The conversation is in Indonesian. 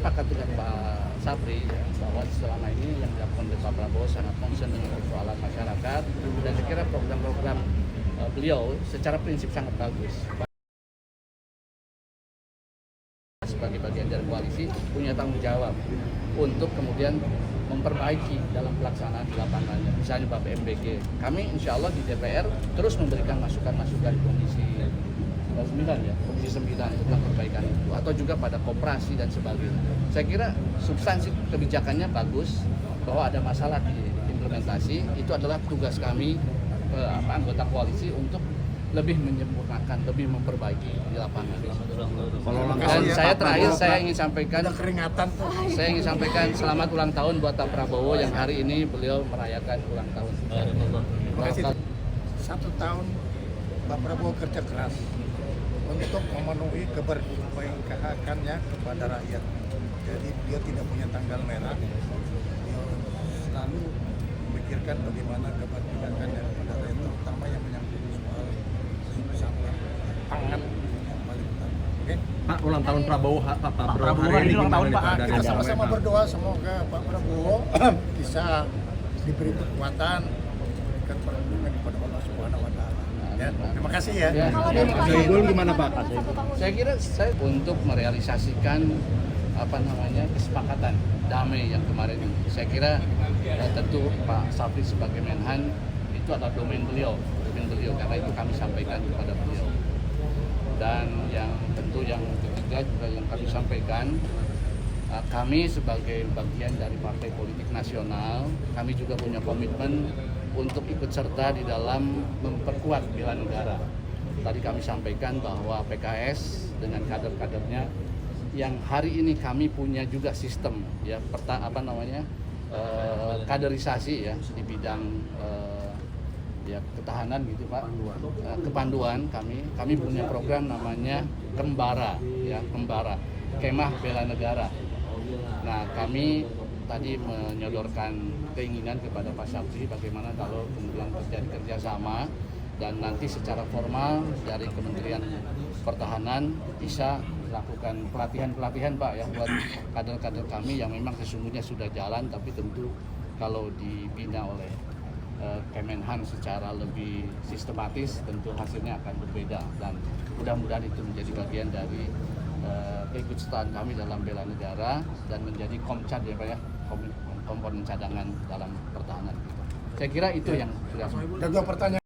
sepakat dengan Pak Sapri ya, bahwa selama ini yang dilakukan oleh Pak Prabowo sangat concern dengan persoalan masyarakat, dan saya kira program-program beliau secara prinsip sangat bagus. Sebagai bagian dari koalisi punya tanggung jawab untuk kemudian memperbaiki dalam pelaksanaan di lapangannya. Misalnya Pak BMBG, kami insya Allah di DPR terus memberikan masukan-masukan Komisi 9 ya, Komisi 9 tentang perbaikan itu, atau juga pada koperasi dan sebagainya. Saya kira substansi kebijakannya bagus, bahwa ada masalah di implementasi itu adalah tugas kami anggota koalisi untuk lebih menyempurnakan, lebih memperbaiki di lapangan. Dan saya terakhir saya ingin sampaikan, saya ingin sampaikan selamat ulang tahun buat Pak Prabowo yang hari ini beliau merayakan ulang tahun. Terima kasih. 1 tahun Pak Prabowo kerja keras untuk memenuhi keberpihakannya kepada rakyat. Jadi dia tidak punya tanggal merah. Dia selalu memikirkan bagaimana keberpihakannya kepada rakyat, terutama yang menyangkut soal sampah pangan yang paling utama. Oke? Pak, ulang tahun Prabowo, Pak Prabowo hari ini ulang tahun Pak. Dari Kita sama-sama berdoa semoga Pak Prabowo bisa diberi kekuatan, memberikan perlindungan kepada Allah Subhanahu wa Ta'ala. Ya, terima kasih ya. Saiful gimana Pak? Saya kira saya untuk merealisasikan kesepakatan damai yang kemarin ini. Saya kira tentu Pak Sapri sebagai Menhan itu adalah domain beliau karena itu kami sampaikan kepada beliau. Dan yang tentu yang ketiga juga yang kami sampaikan, kami sebagai bagian dari partai politik nasional, kami juga punya komitmen untuk ikut serta di dalam memperkuat bela negara. Tadi kami sampaikan bahwa PKS dengan kader-kadernya yang hari ini kami punya juga sistem ya kaderisasi ya di bidang ketahanan gitu Pak, kepanduan kami punya program namanya Kembara ya, Kembara Kemah Bela Negara. Nah, kami tadi menyodorkan keinginan kepada Pak Sapri bagaimana kalau kemudian terjadi kerjasama dan nanti secara formal dari Kementerian Pertahanan bisa melakukan pelatihan Pak ya buat kader-kader kami yang memang sesungguhnya sudah jalan, tapi tentu kalau dibina oleh Kemenhan secara lebih sistematis tentu hasilnya akan berbeda, dan mudah-mudahan itu menjadi bagian dari keikutsertaan kami dalam bela negara dan menjadi komcad ya Pak ya, komponen cadangan dalam pertahanan kita. Saya kira itu yang sudah. Dan dua pertanyaan.